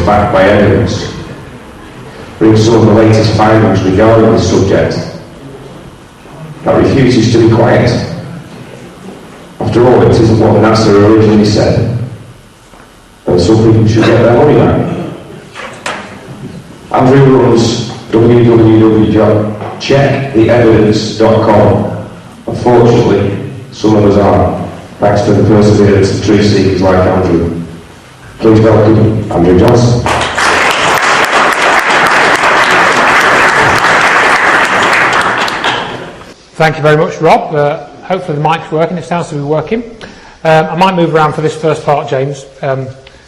backed by evidence, brings some of the latest findings regarding this subject, that refuses to be quiet. After all, it isn't what NASA originally said, and some people should get their money back. Andrew runs www.checktheevidence.com. Unfortunately, some of us are, thanks to the perseverance of truth seekers like Andrew. Please welcome Andrew Johnson. Thank you very much, Rob. Hopefully the mic's working. It sounds to be working. I might move around for this first part, James,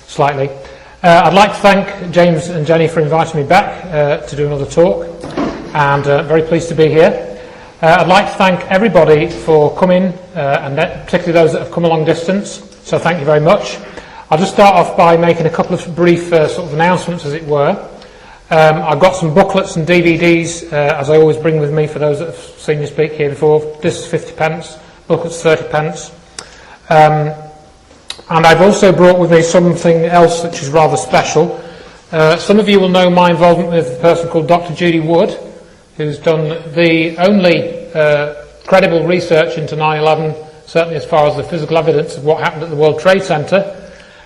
slightly. I'd like to thank James and Jenny for inviting me back to do another talk, and very pleased to be here. I'd like to thank everybody for coming, and particularly those that have come a long distance, so thank you very much. I'll just start off by making a couple of brief sort of announcements, as it were. I've got some booklets and DVDs, as I always bring with me for those that have seen me speak here before. This is 50 pence, booklets 30 pence. And I've also brought with me something else which is rather special. Some of you will know my involvement with a person called Dr. Judy Wood, who's done the only credible research into 9/11, certainly as far as the physical evidence of what happened at the World Trade Center.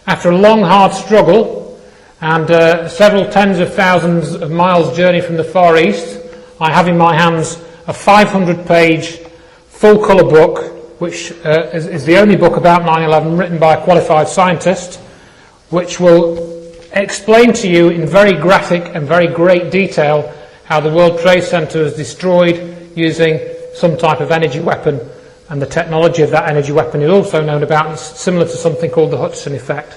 After a long, hard struggle, and several tens of thousands of miles journey from the Far East, I have in my hands a 500-page full-colour book, which is the only book about 9/11 written by a qualified scientist, which will explain to you in very graphic and very great detail how the World Trade Center was destroyed using some type of energy weapon, and the technology of that energy weapon is also known about. It's similar to something called the Hudson effect.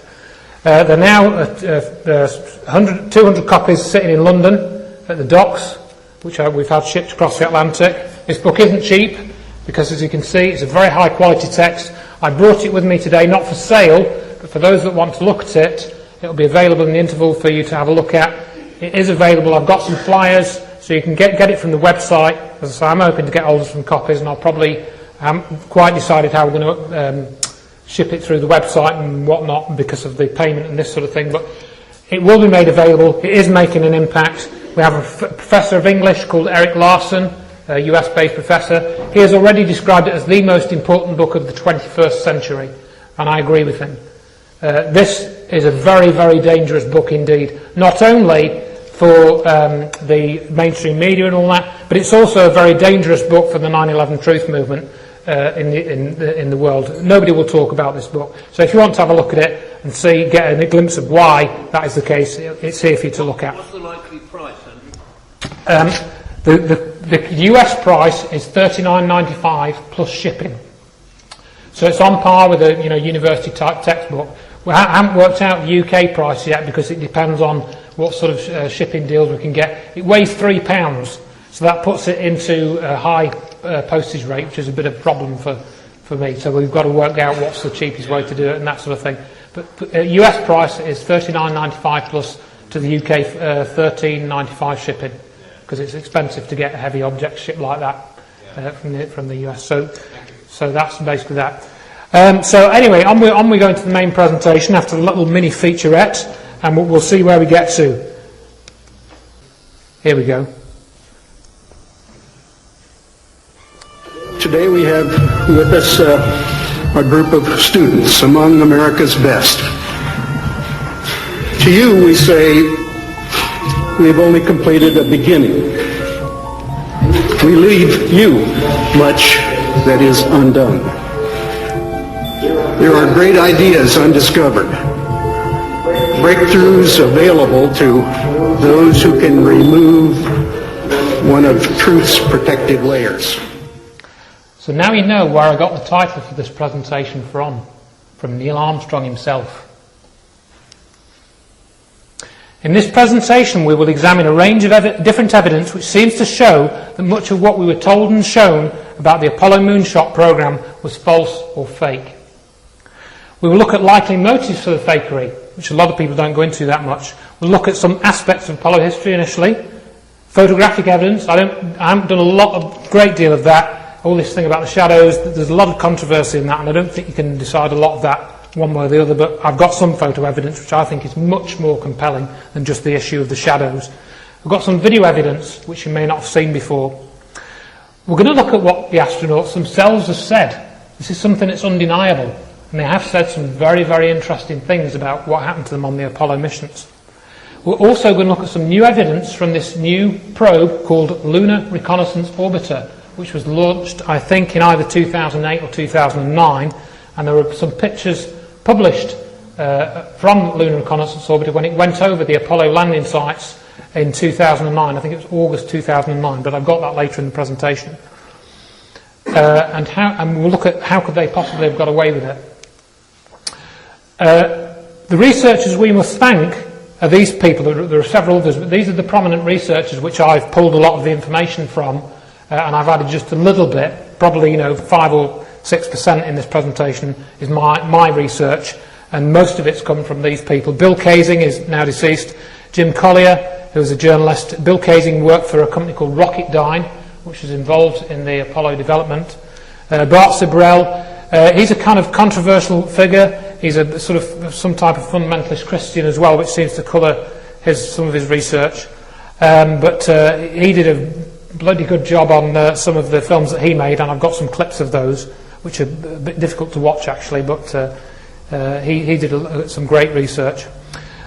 There are now 200 copies sitting in London at the docks, which we've had shipped across the Atlantic. This book isn't cheap, because as you can see, it's a very high quality text. I brought it with me today, not for sale, but for those that want to look at it. It'll be available in the interval for you to have a look at. It is available. I've got some flyers, so you can get it from the website. As I say, I'm hoping to get hold of some copies, and I'll probably haven't quite decided how we're going to ship it through the website and whatnot because of the payment and this sort of thing, but it will be made available. It is making an impact. We have a professor of English called Eric Larson, a US-based professor. He has already described it as the most important book of the 21st century, and I agree with him. This is a very, very dangerous book indeed, not only for the mainstream media and all that, but it's also a very dangerous book for the 9/11 truth movement in the world. Nobody will talk about this book. So if you want to have a look at it and get a glimpse of why that is the case, it's here for you to look at. What's the likely price, Andrew? The US price is $39.95 plus shipping. So it's on par with a university type textbook. We haven't worked out the UK price yet because it depends on what sort of shipping deals we can get. It weighs £3, so that puts it into a high postage rate, which is a bit of a problem for me. So we've got to work out what's the cheapest way to do it and that sort of thing. But US price is $39.95 plus to the UK $13.95 shipping, because it's expensive to get a heavy object shipped like that from the US. So that's basically that. So anyway, on we go into the main presentation after a little mini featurette, and we'll see where we get to. Here we go. Today we have with us a group of students among America's best. To you we say, we've only completed a beginning. We leave you much that is undone. There are great ideas undiscovered, breakthroughs available to those who can remove one of truth's protective layers. So now you know where I got the title for this presentation from Neil Armstrong himself. In this presentation we will examine a range of different evidence which seems to show that much of what we were told and shown about the Apollo moonshot program was false or fake. We will look at likely motives for the fakery, which a lot of people don't go into that much. We'll look at some aspects of Apollo history initially. Photographic evidence, I haven't done a great deal of that. All this thing about the shadows, there's a lot of controversy in that, and I don't think you can decide a lot of that one way or the other, but I've got some photo evidence which I think is much more compelling than just the issue of the shadows. I've got some video evidence which you may not have seen before. We're going to look at what the astronauts themselves have said. This is something that's undeniable, and they have said some very, very interesting things about what happened to them on the Apollo missions. We're also going to look at some new evidence from this new probe called Lunar Reconnaissance Orbiter, which was launched, I think, in either 2008 or 2009, and there were some pictures published from Lunar Reconnaissance Orbiter when it went over the Apollo landing sites in 2009. I think it was August 2009, but I've got that later in the presentation. And we'll look at how could they possibly have got away with it. The researchers we must thank are these people. There are several others, but these are the prominent researchers which I've pulled a lot of the information from, and I've added just a little bit, probably 5 or 6% in this presentation is my research, and most of it's come from these people. Bill Kaysing is now deceased. Jim Collier, who was a journalist. Bill Kaysing worked for a company called Rocketdyne, which was involved in the Apollo development. Bart Sibrel, he's a kind of controversial figure. He's a sort of some type of fundamentalist Christian as well, which seems to colour some of his research. But he did a bloody good job on some of the films that he made, and I've got some clips of those, which are a bit difficult to watch actually, but he did some great research.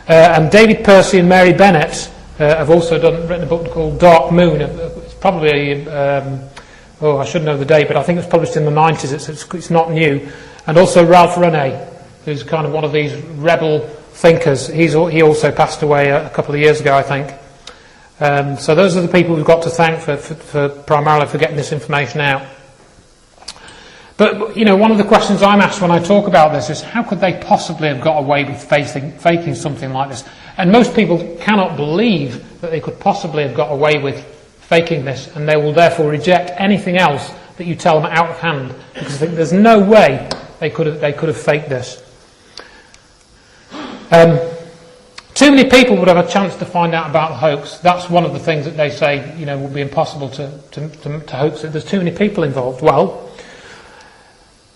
And David Percy and Mary Bennett have also written a book called Dark Moon. It's probably, I should know the date, but I think it was published in the 90s. It's not new. And also Ralph Rene, who's kind of one of these rebel thinkers. He also passed away a couple of years ago, I think. So those are the people we've got to thank for primarily for getting this information out. But, one of the questions I'm asked when I talk about this is how could they possibly have got away with faking something like this? And most people cannot believe that they could possibly have got away with faking this, and they will therefore reject anything else that you tell them out of hand, because there's no way they could have faked this. Too many people would have a chance to find out about the hoax. That's one of the things that they say, would be impossible to hoax it. There's too many people involved. Well,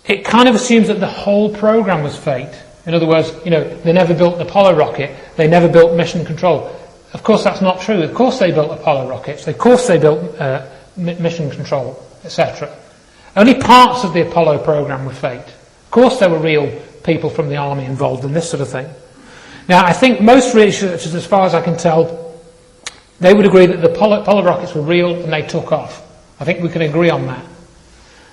it kind of assumes that the whole program was faked. In other words, they never built an Apollo rocket. They never built mission control. Of course, that's not true. Of course, they built Apollo rockets. Of course, they built mission control, etc. Only parts of the Apollo program were faked. Of course, there were real people from the army involved in this sort of thing. Now, I think most researchers, as far as I can tell, they would agree that the Apollo rockets were real and they took off. I think we can agree on that.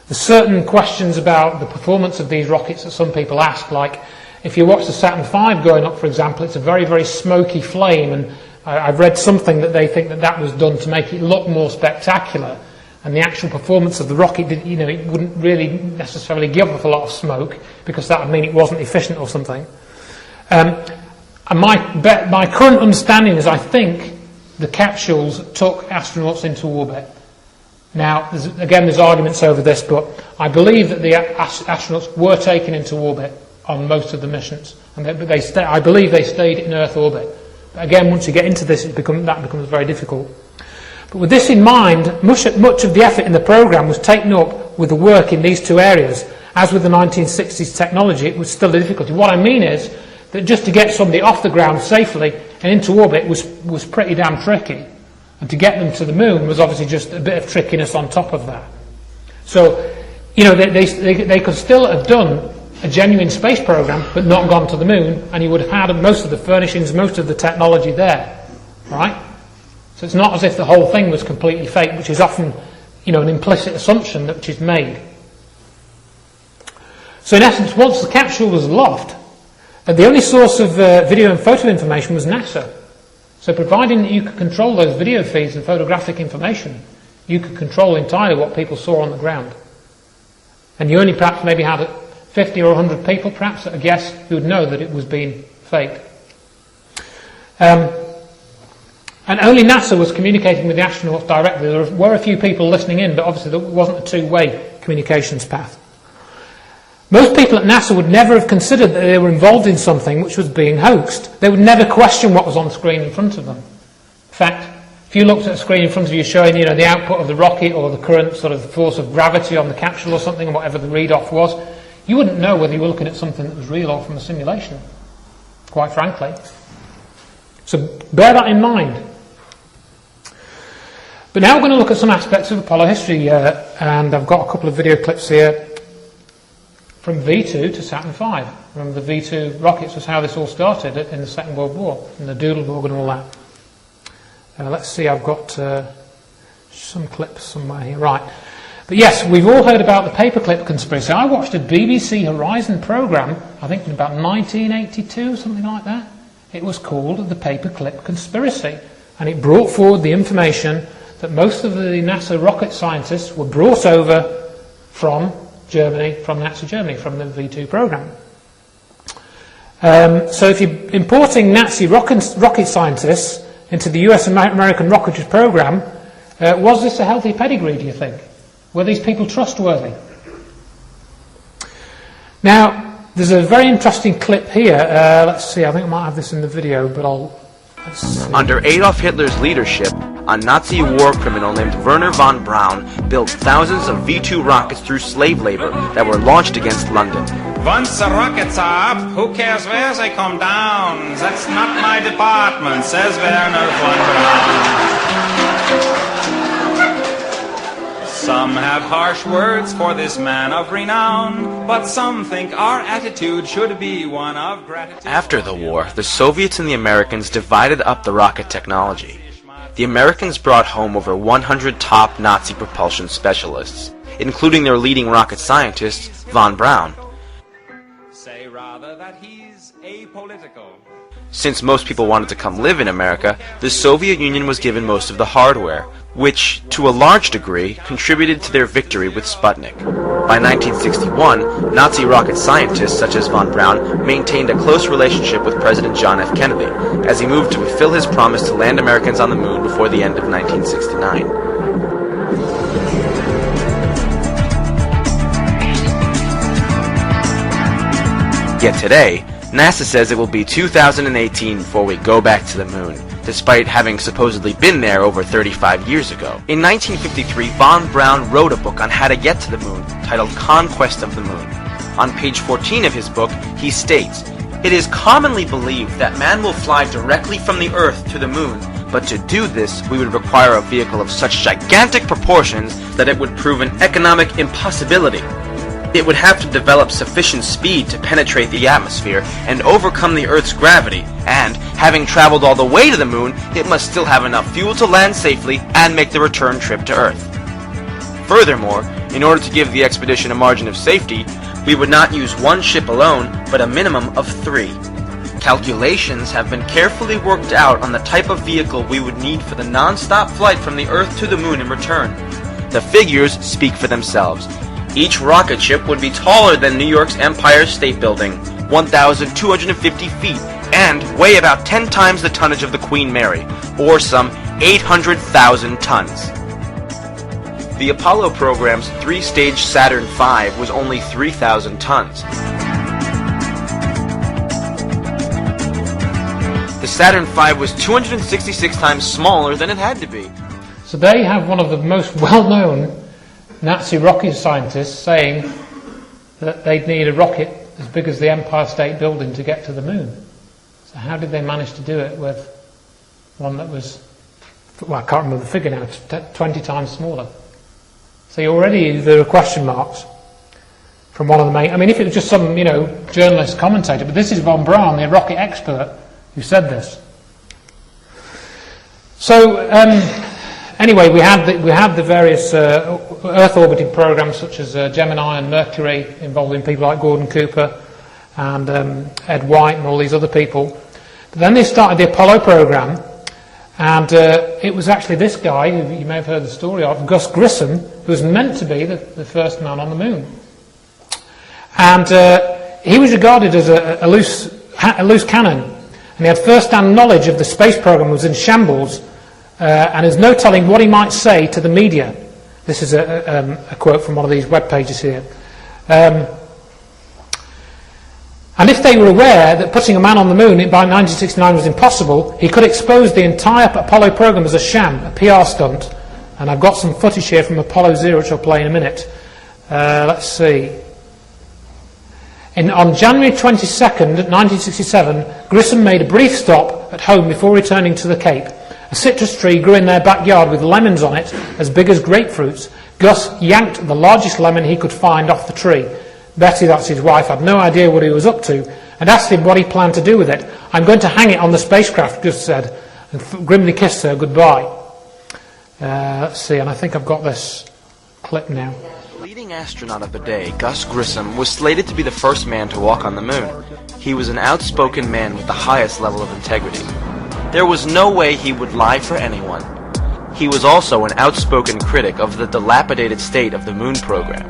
There's certain questions about the performance of these rockets that some people ask, like if you watch the Saturn V going up, for example, it's a very, very smoky flame, and I've read something that they think that was done to make it look more spectacular, and the actual performance of the rocket, it wouldn't really necessarily give off a lot of smoke, because that would mean it wasn't efficient or something. And my current understanding is I think the capsules took astronauts into orbit. Now, there's arguments over this, but I believe that the astronauts were taken into orbit on most of the missions, and I believe they stayed in Earth orbit. But again, once you get into this, that becomes very difficult. But with this in mind, much of the effort in the program was taken up with the work in these two areas. As with the 1960s technology, it was still a difficulty. What I mean is that just to get somebody off the ground safely and into orbit was pretty damn tricky. And to get them to the moon was obviously just a bit of trickiness on top of that. So, they could still have done a genuine space program, but not gone to the moon, and you would have had most of the furnishings, most of the technology there, right? So it's not as if the whole thing was completely fake, which is often, an implicit assumption which is made. So in essence, once the capsule was aloft, the only source of video and photo information was NASA. So providing that you could control those video feeds and photographic information, you could control entirely what people saw on the ground. And you only perhaps maybe had 50 or 100 people perhaps at a guess who would know that it was being faked. And only NASA was communicating with the astronauts directly. There were a few people listening in, but obviously there wasn't a two-way communications path. Most people at NASA would never have considered that they were involved in something which was being hoaxed. They would never question what was on the screen in front of them. In fact, if you looked at a screen in front of you showing, the output of the rocket or the current sort of force of gravity on the capsule or something, or whatever the read-off was, You wouldn't know whether you were looking at something that was real or from a simulation, quite frankly. So bear that in mind. But now we're going to look at some aspects of Apollo history, and I've got a couple of video clips here from V2 to Saturn V. Remember, the V2 rockets was how this all started in the Second World War, and the Doodlebug and all that. Let's see, I've got some clips somewhere here. Right. But yes, we've all heard about the paperclip conspiracy. I watched a BBC Horizon programme, I think in about 1982, something like that. It was called the Paperclip Conspiracy, and it brought forward the information that most of the NASA rocket scientists were brought over from Germany, from Nazi Germany, from the V2 program. So if you're importing Nazi rocket scientists into the US American rocketry program, was this a healthy pedigree, do you think? Were these people trustworthy? Now, there's a very interesting clip here. Let's see, I think I might have this in the video, but let's see. Under Adolf Hitler's leadership, a Nazi war criminal named Werner von Braun built thousands of V2 rockets through slave labor that were launched against London. Once the rockets are up, who cares where they come down? That's not my department, says Werner von Braun. Some have harsh words for this man of renown, but some think our attitude should be one of gratitude. After the war, the Soviets and the Americans divided up the rocket technology. The Americans brought home over 100 top Nazi propulsion specialists, including their leading rocket scientist, von Braun. Say rather that he's apolitical. Since most people wanted to come live in America, the Soviet Union was given most of the hardware, which, to a large degree, contributed to their victory with Sputnik. By 1961, Nazi rocket scientists such as von Braun maintained a close relationship with President John F. Kennedy, as he moved to fulfill his promise to land Americans on the moon before the end of 1969. Yet today, NASA says it will be 2018 before we go back to the moon, despite having supposedly been there over 35 years ago. In 1953, von Braun wrote a book on how to get to the moon, titled Conquest of the Moon. On page 14 of his book, he states, "It is commonly believed that man will fly directly from the Earth to the moon, but to do this, we would require a vehicle of such gigantic proportions that it would prove an economic impossibility. It would have to develop sufficient speed to penetrate the atmosphere and overcome the Earth's gravity, and, having traveled all the way to the moon, it must still have enough fuel to land safely and make the return trip to Earth. Furthermore, in order to give the expedition a margin of safety, we would not use one ship alone, but a minimum of 3. Calculations have been carefully worked out on the type of vehicle we would need for the non-stop flight from the Earth to the moon in return. The figures speak for themselves. Each rocket ship would be taller than New York's Empire State Building, 1,250 feet, and weigh about 10 times the tonnage of the Queen Mary, or some 800,000 tons. The Apollo program's 3-stage Saturn V was only 3,000 tons. The Saturn V was 266 times smaller than it had to be. So there you have one of the most well-known Nazi rocket scientists saying that they'd need a rocket as big as the Empire State Building to get to the moon. So how did they manage to do it with one that was, well, I can't remember the figure now, 20 times smaller? So already there are question marks from one of the main, I mean, if it was just some, journalist commentator, but this is von Braun, the rocket expert, who said this. So, anyway, we had the various Earth orbiting programs such as Gemini and Mercury, involving people like Gordon Cooper and Ed White and all these other people. But then they started the Apollo program, and it was actually this guy, who you may have heard the story of, Gus Grissom, who was meant to be the first man on the moon. And he was regarded as a loose cannon, and he had first-hand knowledge of the space program was in shambles. And there's no telling what he might say to the media. This is a quote from one of these web pages here. And if they were aware that putting a man on the moon by 1969 was impossible, he could expose the entire Apollo program as a sham, a PR stunt. And I've got some footage here from Apollo 0, which I'll play in a minute. Let's see. On January 22nd, 1967, Grissom made a brief stop at home before returning to the Cape. A citrus tree grew in their backyard with lemons on it as big as grapefruits. Gus yanked the largest lemon he could find off the tree. Betty, that's his wife, had no idea what he was up to and asked him what he planned to do with it. "I'm going to hang it on the spacecraft," Gus said, and grimly kissed her goodbye. Let's see, and I think I've got this clip now. Leading astronaut of the day, Gus Grissom, was slated to be the first man to walk on the moon. He was an outspoken man with the highest level of integrity. There was no way he would lie for anyone. He was also an outspoken critic of the dilapidated state of the moon program.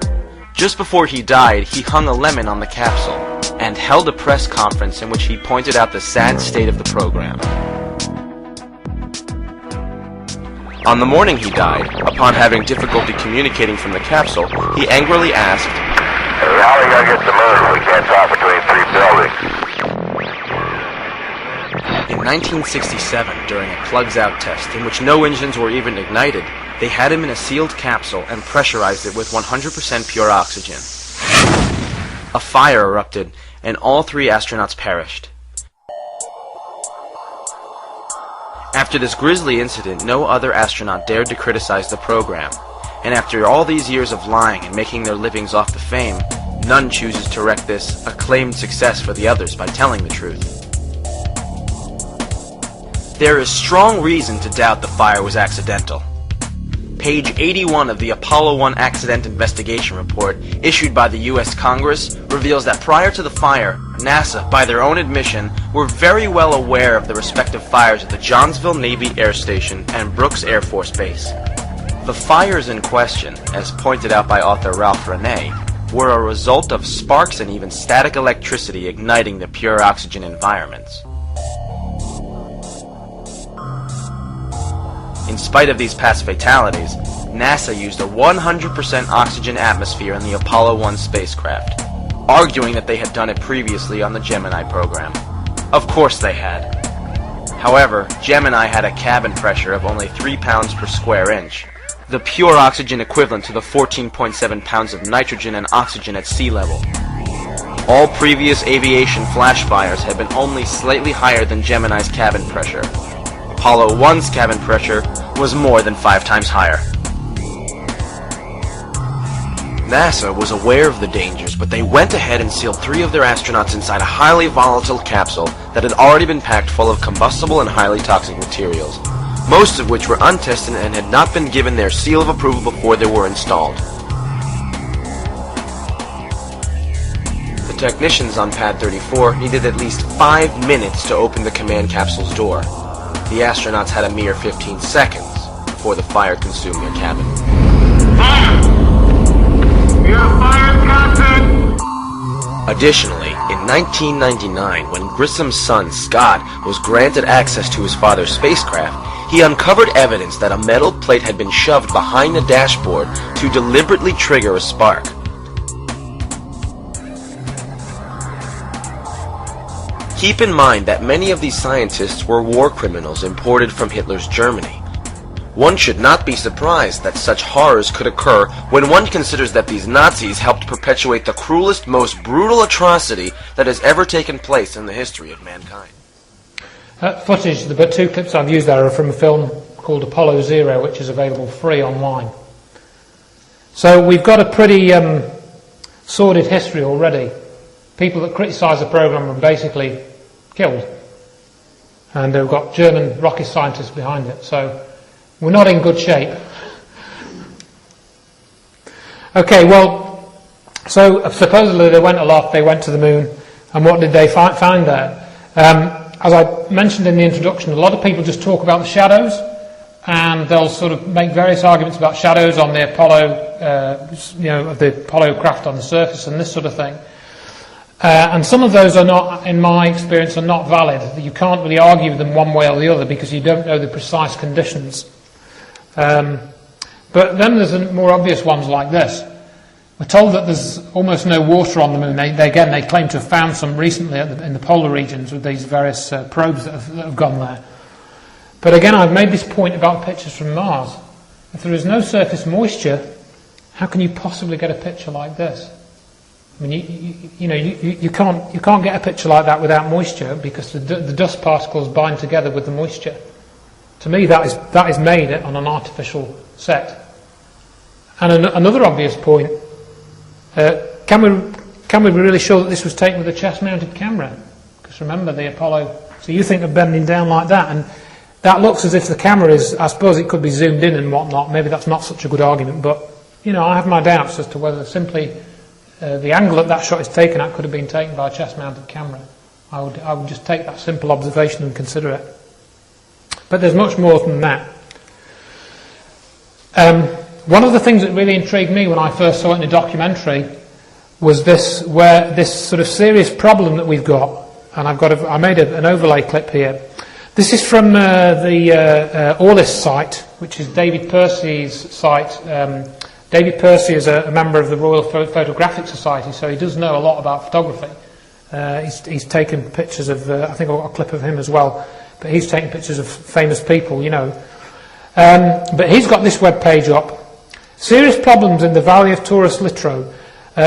Just before he died, he hung a lemon on the capsule and held a press conference in which he pointed out the sad state of the program. On the morning he died, upon having difficulty communicating from the capsule, he angrily asked, "Hey, how are we going to get to the moon? We can't talk between three buildings." In 1967, during a plugs-out test in which no engines were even ignited, they had him in a sealed capsule and pressurized it with 100% pure oxygen. A fire erupted, and all 3 astronauts perished. After this grisly incident, no other astronaut dared to criticize the program, and after all these years of lying and making their livings off the fame, none chooses to wreck this acclaimed success for the others by telling the truth. There is strong reason to doubt the fire was accidental. Page 81 of the Apollo 1 Accident Investigation Report, issued by the U.S. Congress, reveals that prior to the fire, NASA, by their own admission, were very well aware of the respective fires at the Johnsville Navy Air Station and Brooks Air Force Base. The fires in question, as pointed out by author Ralph Renee, were a result of sparks and even static electricity igniting the pure oxygen environments. In spite of these past fatalities, NASA used a 100% oxygen atmosphere in the Apollo 1 spacecraft, arguing that they had done it previously on the Gemini program. Of course they had. However, Gemini had a cabin pressure of only 3 pounds per square inch, the pure oxygen equivalent to the 14.7 pounds of nitrogen and oxygen at sea level. All previous aviation flash fires had been only slightly higher than Gemini's cabin pressure. Apollo 1's cabin pressure was more than 5 times higher. NASA was aware of the dangers, but they went ahead and sealed 3 of their astronauts inside a highly volatile capsule that had already been packed full of combustible and highly toxic materials, most of which were untested and had not been given their seal of approval before they were installed. The technicians on Pad 34 needed at least 5 minutes to open the command capsule's door. The astronauts had a mere 15 seconds before the fire consumed their cabin. Additionally, in 1999, when Grissom's son, Scott, was granted access to his father's spacecraft, he uncovered evidence that a metal plate had been shoved behind the dashboard to deliberately trigger a spark. Keep in mind that many of these scientists were war criminals imported from Hitler's Germany. One should not be surprised that such horrors could occur when one considers that these Nazis helped perpetuate the cruelest, most brutal atrocity that has ever taken place in the history of mankind. Footage, the 2 clips I've used there are from a film called Apollo 0, which is available free online. So we've got a pretty sordid history already. People that criticise the program are basically killed. And they've got German rocket scientists behind it. So we're not in good shape. Okay, well, so supposedly they went aloft, they went to the moon, and what did they find there? As I mentioned in the introduction, a lot of people just talk about the shadows, and they'll sort of make various arguments about shadows on the Apollo, of the Apollo craft on the surface and this sort of thing. And some of those are not, in my experience, are not valid. You can't really argue them one way or the other because you don't know the precise conditions. But then there's more obvious ones like this. We're told that there's almost no water on the moon. They claim to have found some recently in the polar regions with these various probes that have gone there. But again, I've made this point about pictures from Mars. If there is no surface moisture, how can you possibly get a picture like this? I mean, you can't get a picture like that without moisture, because the dust particles bind together with the moisture. To me, that is made on an artificial set. And another obvious point: can we be really sure that this was taken with a chest-mounted camera? Because remember the Apollo. So you think of bending down like that, and that looks as if the camera is. I suppose it could be zoomed in and whatnot. Maybe that's not such a good argument, but I have my doubts as to whether simply the angle that shot is taken at could have been taken by a chest-mounted camera. I would just take that simple observation and consider it. But there's much more than that. One of the things that really intrigued me when I first saw it in a documentary was this sort of serious problem that we've got. And I made an overlay clip here. This is from the Orlis site, which is David Percy's site. David Percy is a member of the Royal Photographic Society, so he does know a lot about photography. He's taken pictures of, I think I've got a clip of him as well, but he's taken pictures of famous people, But he's got this web page up. Serious problems in the Valley of Taurus Littrow.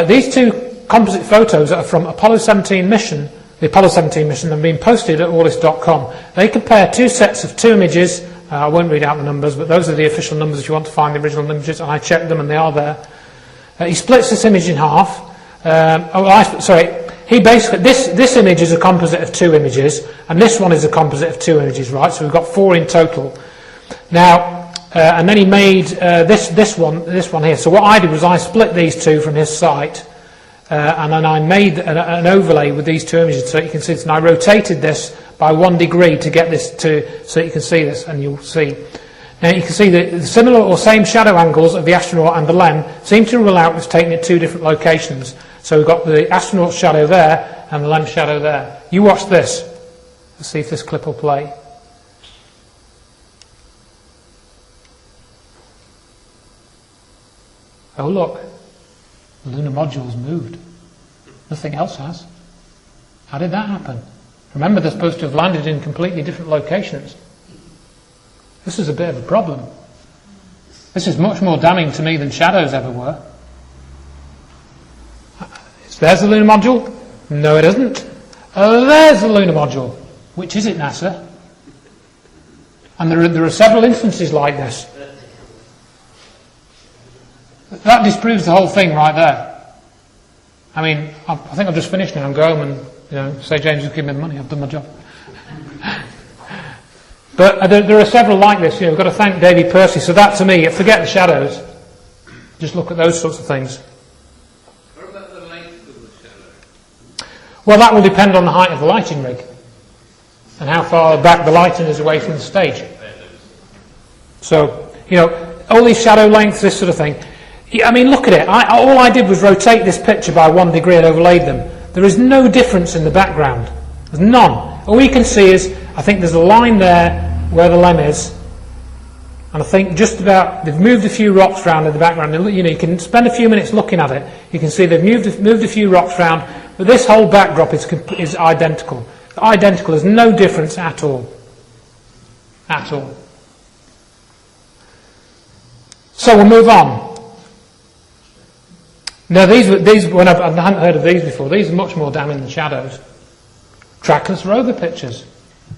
These two composite photos are from Apollo 17 mission. The Apollo 17 mission have been posted at Orlis.com. They compare two sets of two images. I won't read out the numbers, but those are the official numbers if you want to find the original images, and I checked them and they are there. He splits this image in half. He basically, this image is a composite of two images, and this one is a composite of two images, right? So we've got four in total. Now, and then he made this one here. So what I did was I split these two from his site, and then I made an overlay with these two images so you can see this. And I rotated this by 1 degree to get this so you can see this, and you'll see. Now you can see the similar or same shadow angles of the astronaut and the LEM seem to rule out it's taken at two different locations. So we've got the astronaut shadow there and the LEM shadow there. You watch this. Let's see if this clip will play. Oh look, the lunar module's moved. Nothing else has. How did that happen? Remember, they're supposed to have landed in completely different locations. This is a bit of a problem. This is much more damning to me than shadows ever were. There's the lunar module. No, it isn't. There's the lunar module. Which is it, NASA? And there are several instances like this. That disproves the whole thing right there. I mean, I think I've just finished now and go home and, say, James, just give me the money, I've done my job. But there are several like this. We've got to thank David Percy. So that, to me, forget the shadows. Just look at those sorts of things. What about the length of the shadow? Well, that will depend on the height of the lighting rig and how far back the lighting is away from the stage. So, all these shadow lengths, this sort of thing. I mean, look at it. All I did was rotate this picture by 1 degree and overlaid them. There is no difference in the background. There's none. All you can see is, I think there's a line there where the LEM is, and I think just about, they've moved a few rocks around in the background. You can spend a few minutes looking at it. You can see they've moved a few rocks around, but this whole backdrop is identical. Identical. There's no difference at all. At all. So we'll move on. Now these when I hadn't heard of these before. These are much more damning than shadows. Trackless rover pictures.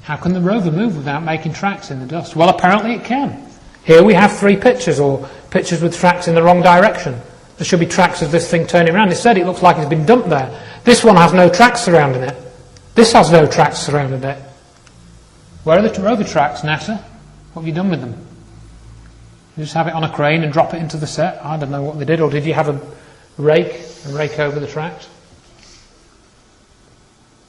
How can the rover move without making tracks in the dust? Well, apparently it can. Here we have 3 pictures, or pictures with tracks in the wrong direction. There should be tracks of this thing turning around. Instead, it looks like it's been dumped there. This one has no tracks surrounding it. This has no tracks surrounding it. Where are the rover tracks, NASA? What have you done with them? You just have it on a crane and drop it into the set? I don't know what they did. Or did you have a rake and rake over the tracks?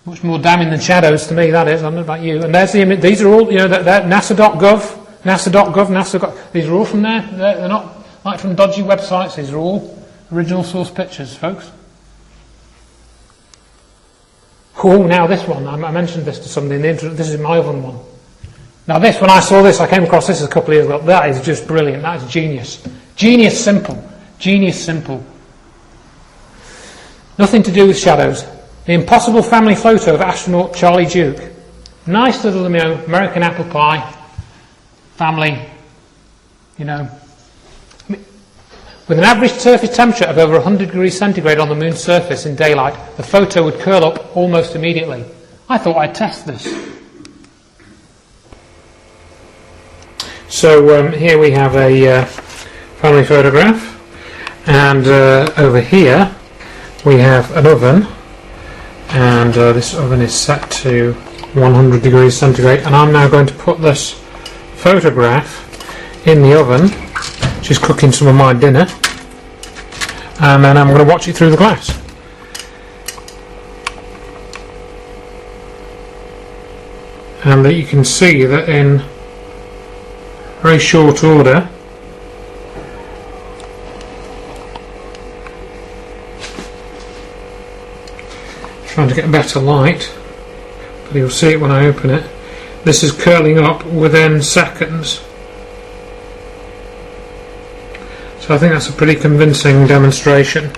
Much more damning than shadows to me, that is. I don't know about you. And there's the image. These are all, they're NASA.gov, NASA.gov. These are all from there. They're not like from dodgy websites. These are all original source pictures, folks. Oh, now this one. I mentioned this to somebody in the intro. This is my oven one. Now this, when I saw this, I came across this a couple of years ago. That is just brilliant. That is genius. Genius simple. Genius simple. Nothing to do with shadows. The impossible family photo of astronaut Charlie Duke. Nice little, American apple pie family. I mean, With an average surface temperature of over 100 degrees centigrade on the moon's surface in daylight, the photo would curl up almost immediately. I thought I'd test this. So here we have a family photograph, and over here we have an oven, and this oven is set to 100 degrees centigrade, and I'm now going to put this photograph in the oven. She's cooking some of my dinner, and then I'm going to watch it through the glass. And you can see that in very short order trying to get a better light, but you'll see it when I open it. This is curling up within seconds. So I think that's a pretty convincing demonstration.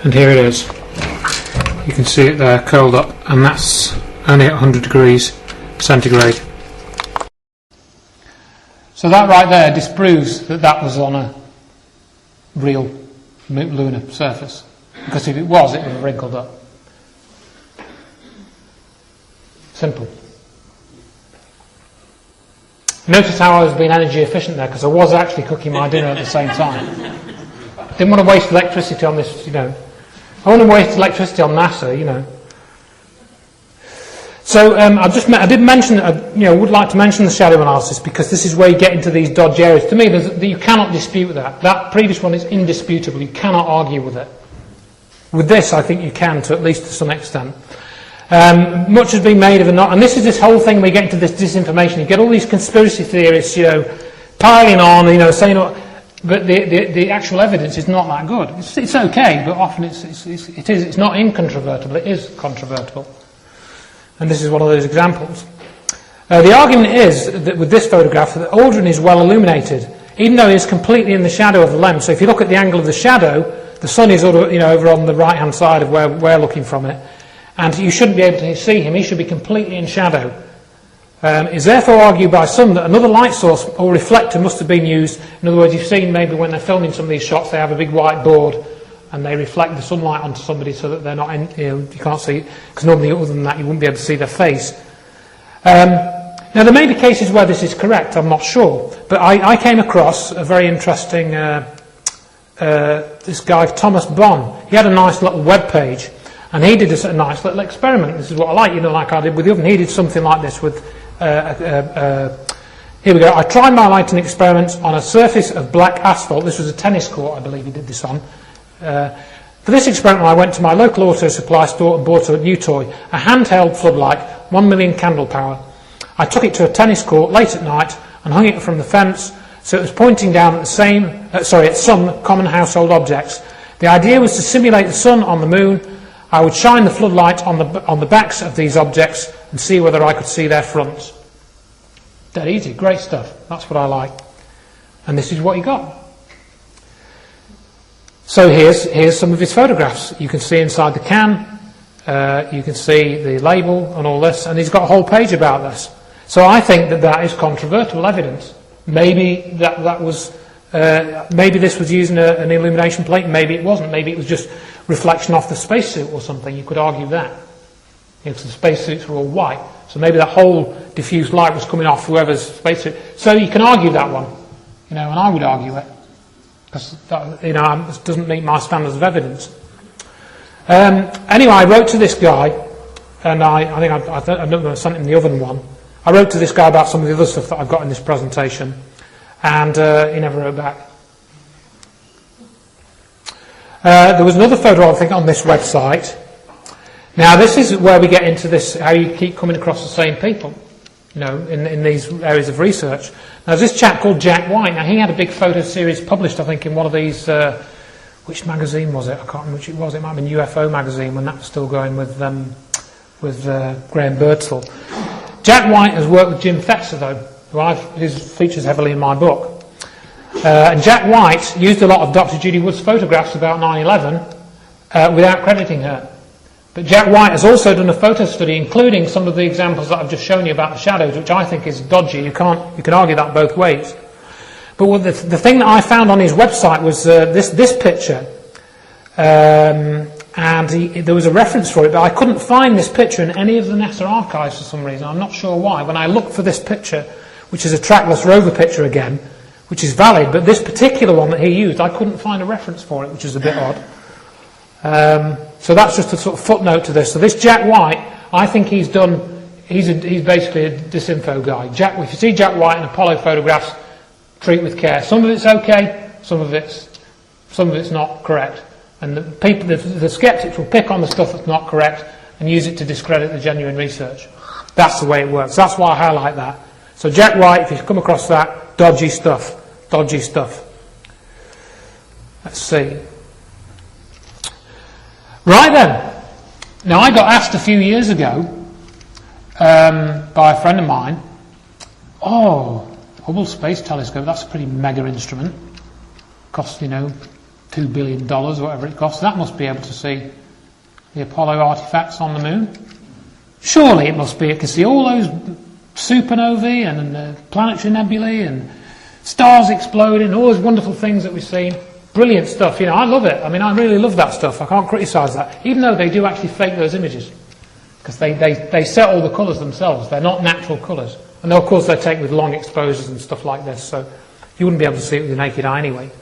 And here it is. You can see it there curled up, and that's only at 100 degrees centigrade. So that right there disproves that that was on a real lunar surface, because if it was, it would have wrinkled up. Simple. Notice how I was being energy efficient there, because I was actually cooking my dinner at the same time. Didn't want to waste electricity on this, I want to waste electricity on NASA, So I did mention, would like to mention the shadow analysis, because this is where you get into these dodgy areas. To me, you cannot dispute that. That previous one is indisputable. You cannot argue with it. With this, I think you can, to at least to some extent. Much has been made of it, and this is this whole thing. We get into this disinformation. You get all these conspiracy theorists, piling on, saying, but the actual evidence is not that good. It's okay, but often it's not incontrovertible. It is controvertible, and this is one of those examples. The argument is that with this photograph, that Aldrin is well illuminated, even though he is completely in the shadow of the lens. So if you look at the angle of the shadow, the sun is over on the right-hand side of where we're looking from it. And you shouldn't be able to see him. He should be completely in shadow. It's therefore argued by some that another light source or reflector must have been used. In other words, you've seen maybe when they're filming some of these shots, they have a big white board and they reflect the sunlight onto somebody so that they're not, you can't see it, because normally other than that you wouldn't be able to see their face. Now there may be cases where this is correct, I'm not sure, but I came across a very interesting, this guy Thomas Bonn. He had a nice little web page. And he did a nice little experiment. This is what I like, like I did with the oven. He did something like this with, here we go. I tried my lighting experiments on a surface of black asphalt. This was a tennis court, I believe he did this on. For this experiment, I went to my local auto supply store and bought a new toy, a handheld floodlight, 1 million candle power. I took it to a tennis court late at night and hung it from the fence so it was pointing down at some common household objects. The idea was to simulate the sun on the moon. I would shine the floodlight on the backs of these objects and see whether I could see their fronts. Dead easy, great stuff. That's what I like. And this is what he got. So here's some of his photographs. You can see inside the can, you can see the label and all this, and he's got a whole page about this. So I think that is controvertible evidence. Maybe that was, maybe this was using an illumination plate, maybe it wasn't. Maybe it was just reflection off the spacesuit or something. You could argue that. Because the spacesuits were all white. So maybe that whole diffused light was coming off whoever's spacesuit. So you can argue that one. And I would argue it. Because, it doesn't meet my standards of evidence. Anyway, I wrote to this guy, and I think I don't know, I sent him the oven one. I wrote to this guy about some of the other stuff that I've got in this presentation, and he never wrote back. There was another photo, I think, on this website. Now, this is where we get into this, how you keep coming across the same people, in these areas of research. Now, there's this chap called Jack White. Now, he had a big photo series published, I think, in one of these, which magazine was it? I can't remember which it was. It might have been UFO magazine when that was still going with Graham Birdsall. Jack White has worked with Jim Fetzer, though, who features heavily in my book. And Jack White used a lot of Dr. Judy Wood's photographs about 9/11 without crediting her. But Jack White has also done a photo study, including some of the examples that I've just shown you about the shadows, which I think is dodgy. You can argue that both ways. But the thing that I found on his website was this picture, and there was a reference for it, but I couldn't find this picture in any of the NASA archives for some reason. I'm not sure why. When I looked for this picture, which is a trackless rover picture again, which is valid, but this particular one that he used, I couldn't find a reference for it, which is a bit odd. So that's just a sort of footnote to this. So this Jack White, I think he's basically a disinfo guy. If you see Jack White in Apollo photographs, treat with care. Some of it's okay, some of it's not correct. And the skeptics will pick on the stuff that's not correct and use it to discredit the genuine research. That's the way it works. That's why I highlight that. So Jack White, if you come across that, dodgy stuff. Let's see. Right then. Now I got asked a few years ago by a friend of mine, Hubble Space Telescope, that's a pretty mega instrument. Costs, $2 billion, whatever it costs. That must be able to see the Apollo artifacts on the moon. Surely it must be. It can see all those supernovae and planetary nebulae and stars exploding, all those wonderful things that we've seen. Brilliant stuff. I love it. I really love that stuff. I can't criticise that. Even though they do actually fake those images. Because they set all the colours themselves. They're not natural colours. And of course they're taken with long exposures and stuff like this. So you wouldn't be able to see it with the naked eye anyway.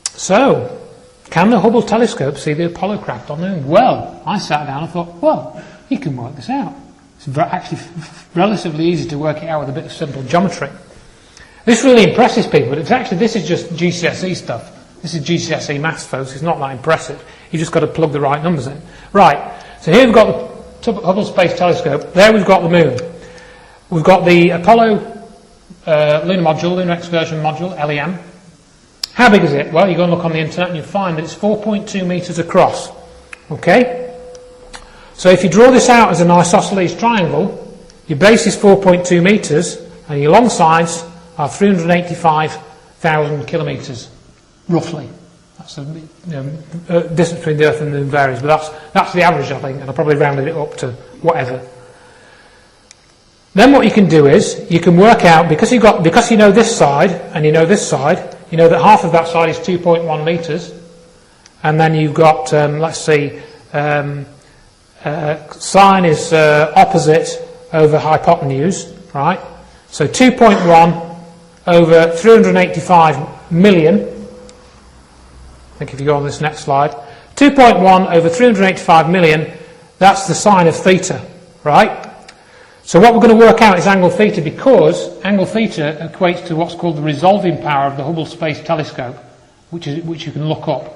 So, can the Hubble telescope see the Apollo craft on the moon? Well, I sat down and thought, you can work this out. It's actually relatively easy to work it out with a bit of simple geometry. This really impresses people, but this is just GCSE stuff. This is GCSE maths, folks. It's not that impressive. You've just got to plug the right numbers in. Right, so here we've got the Hubble Space Telescope. There we've got the moon. We've got the Apollo lunar module, lunar excursion module, LEM. How big is it? Well, you go and look on the internet and you find that it's 4.2 metres across. Okay? So if you draw this out as an isosceles triangle, your base is 4.2 metres and your long sides are 385,000 kilometres, roughly. That's the distance between the Earth and the Moon varies, but that's the average, I think, and I probably rounded it up to whatever. Then what you can do is you can work out, because you know this side and you know this side, you know that half of that side is 2.1 metres, and then you've got, let's see, sine is opposite over hypotenuse, right? So 2.1 over 385 million. I think if you go on this next slide, 2.1 over 385 million, that's the sine of theta, right? So what we're going to work out is angle theta, because angle theta equates to what's called the resolving power of the Hubble Space Telescope, which you can look up.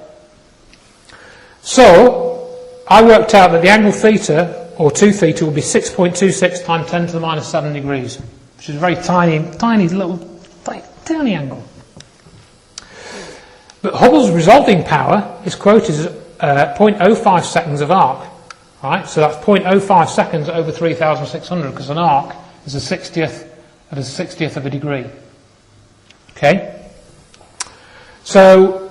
So I worked out that the angle theta, or 2 theta, will be 6.26 times 10 to the minus 7 degrees, which is a very tiny angle. But Hubble's resolving power is quoted as 0.05 seconds of arc. Right, so that's 0.05 seconds over 3,600, because an arc is a 60th of a degree. Okay? So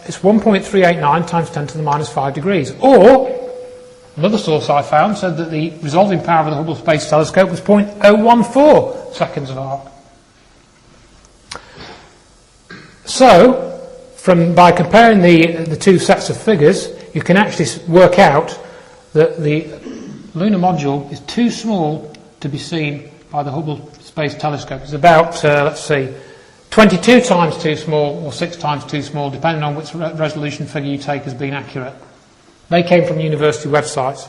it's 1.389 times 10 to the minus 5 degrees. Or, another source I found said that the resolving power of the Hubble Space Telescope was 0.014 seconds of arc. So, by comparing the two sets of figures, you can actually work out that the lunar module is too small to be seen by the Hubble Space Telescope. It's about, let's see, 22 times too small or 6 times too small, depending on which resolution figure you take as being accurate. They came from university websites.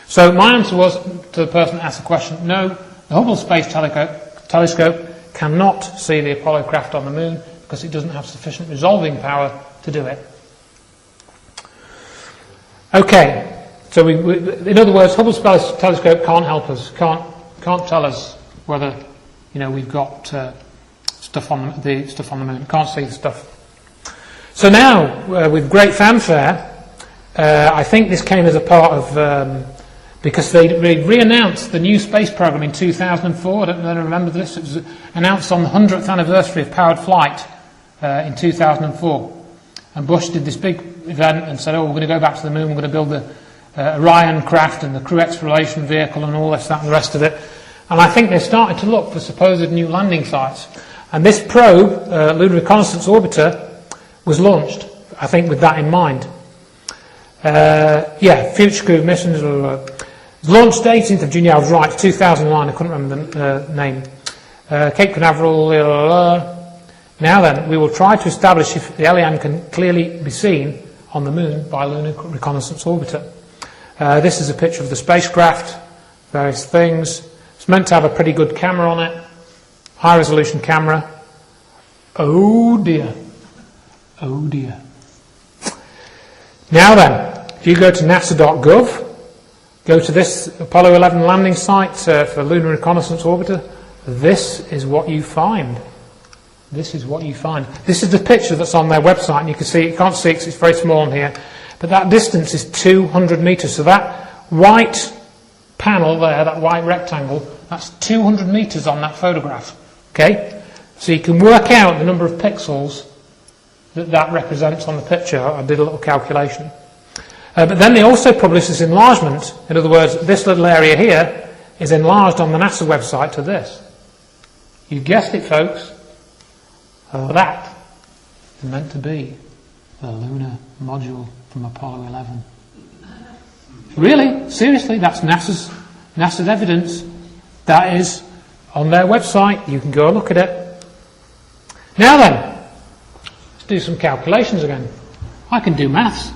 So my answer was, to the person that asked the question, no, the Hubble Space Telescope cannot see the Apollo craft on the moon because it doesn't have sufficient resolving power to do it. Okay. So, in other words, Hubble Space Telescope can't help us, can't tell us whether, we've got stuff on the moon. Can't see the stuff. So now, with great fanfare, I think this came as a part of because they re-announced the new space program in 2004. I don't know if you remember this. It was announced on the 100th anniversary of powered flight in 2004, and Bush did this big event and said, "Oh, we're going to go back to the moon. We're going to build the Orion craft and the crew exploration vehicle and all this, that and the rest of it." And I think they're starting to look for supposed new landing sites. And this probe, Lunar Reconnaissance Orbiter, was launched, I think, with that in mind. Future crewed missions. Launched 18th of June, I was right, 2009, I couldn't remember the name. Cape Canaveral. Now then, we will try to establish if the LEM can clearly be seen on the Moon by Lunar Reconnaissance Orbiter. This is a picture of the spacecraft, various things. It's meant to have a pretty good camera on it, high resolution camera. Oh dear. Oh dear. Now then, if you go to nasa.gov, go to this Apollo 11 landing site for Lunar Reconnaissance Orbiter, this is what you find. This is what you find. This is the picture that's on their website, and you can see, you can't see it because it's very small in here, but that distance is 200 metres. So that white panel there, that white rectangle, that's 200 metres on that photograph. Okay? So you can work out the number of pixels that represents on the picture. I did a little calculation. But then they also publish this enlargement. In other words, this little area here is enlarged on the NASA website to this. You guessed it, folks. That is meant to be the lunar module from Apollo 11. Really? Seriously? That's NASA's evidence. That is on their website. You can go and look at it. Now then, let's do some calculations again. I can do maths.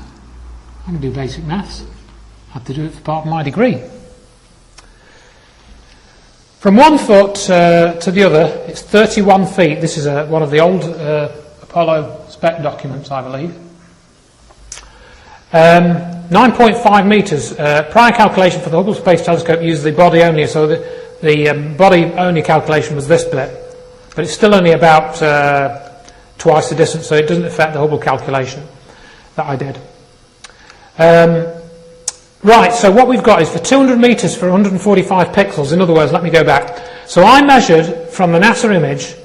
I can do basic maths. I have to do it for part of my degree. From 1 foot to the other, it's 31 feet. This is one of the old Apollo spec documents, I believe. 9.5 metres. Prior calculation for the Hubble Space Telescope used the body only, so the body only calculation was this bit. But it's still only about twice the distance, so it doesn't affect the Hubble calculation that I did. Right, so what we've got is for 200 metres for 145 pixels. In other words, let me go back. So I measured from the NASA image,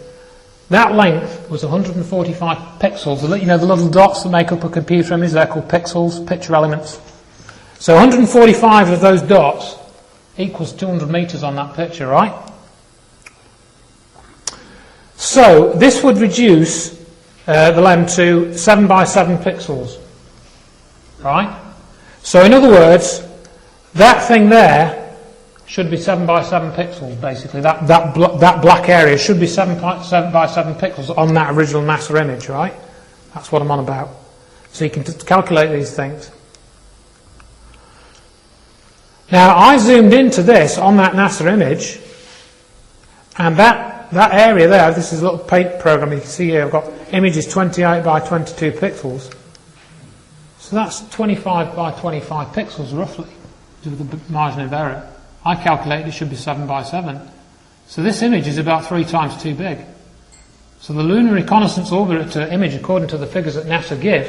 that length was 145 pixels. You know, the little dots that make up a computer image, they're called pixels, picture elements. So 145 of those dots equals 200 metres on that picture, right? So this would reduce the LEM to 7 by 7 pixels, right? So in other words, that thing there should be 7 by 7 pixels, basically. That black area should be 7 by 7 pixels on that original NASA image, right? That's what I'm on about. So you can calculate these things. Now, I zoomed into this on that NASA image, and that area there, this is a little paint program you can see here, I've got images 28 by 22 pixels. So that's 25 by 25 pixels, roughly, with the margin of error. I calculated it should be 7 by 7. So this image is about 3 times too big. So the Lunar Reconnaissance Orbiter image, according to the figures that NASA give,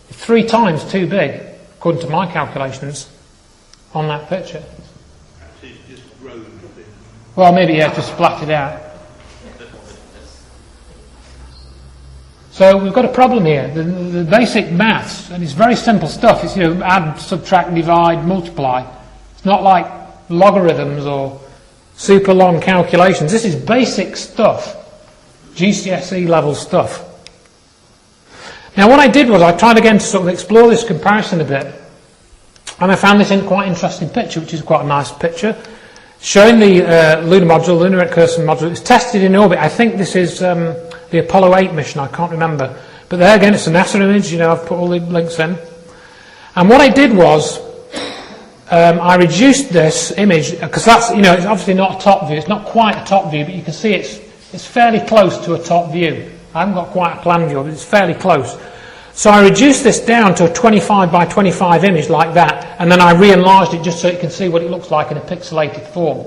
is 3 times too big, according to my calculations, on that picture. Actually, it's just grown a bit. Well, maybe, yeah, just splat it out. So we've got a problem here. The basic maths, and it's very simple stuff. It's, you know, add, subtract, divide, multiply. It's not like logarithms or super long calculations. This is basic stuff, GCSE level stuff. Now what I did was I tried again to sort of explore this comparison a bit, and I found this quite interesting picture, which is quite a nice picture, showing the lunar module, lunar recursion module. It's tested in orbit. I think this is the Apollo 8 mission, I can't remember. But there again, it's a NASA image, you know, I've put all the links in. And what I did was, I reduced this image, because that's, you know, it's obviously not a top view, it's not quite a top view, but you can see it's fairly close to a top view. I haven't got quite a plan view, but it's fairly close. So I reduced this down to a 25 by 25 image like that, and then I re-enlarged it just so you can see what it looks like in a pixelated form.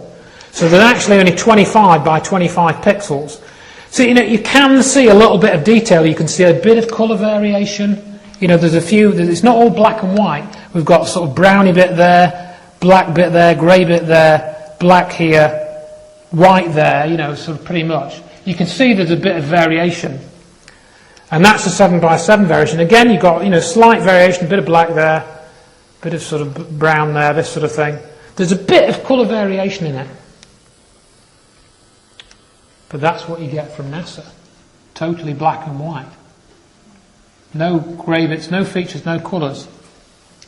So there's actually only 25 by 25 pixels. So, you know, you can see a little bit of detail. You can see a bit of colour variation. You know, there's a few, it's not all black and white. We've got sort of browny bit there, black bit there, grey bit there, black here, white there, you know, sort of pretty much. You can see there's a bit of variation. And that's a 7 by 7 variation. Again, you've got, you know, slight variation, a bit of black there, a bit of sort of brown there, this sort of thing. There's a bit of colour variation in it. But that's what you get from NASA. Totally black and white. No grey bits, no features, no colours.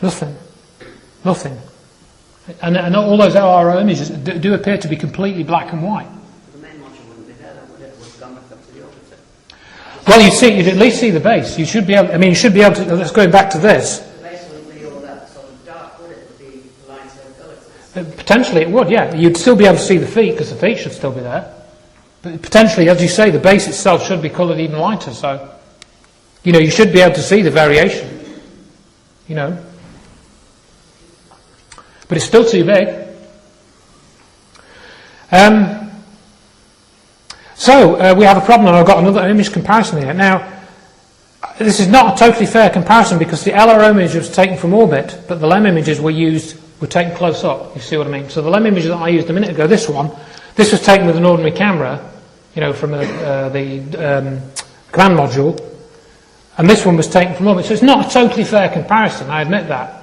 Nothing. Nothing. And all those LRO images do appear to be completely black and white. The main module wouldn't be there, then, would it? It would have gone back up to the orbiter. Well, you'd at least see the base. You should be able. I mean, you should be able to. Let's go back to this. The base wouldn't be all that sort of dark, would it? It would be lines of colours. Potentially it would, yeah. You'd still be able to see the feet because the feet should still be there. But potentially, as you say, the base itself should be coloured even lighter. So, you should be able to see the variation. But it's still too big. So we have a problem, and I've got another image comparison here. Now, this is not a totally fair comparison because the LRO image was taken from orbit, but the LEM images were taken close up. You see what I mean? So the LEM image that I used a minute ago, this was taken with an ordinary camera, from the command module, and this one was taken from orbit. So it's not a totally fair comparison, I admit that.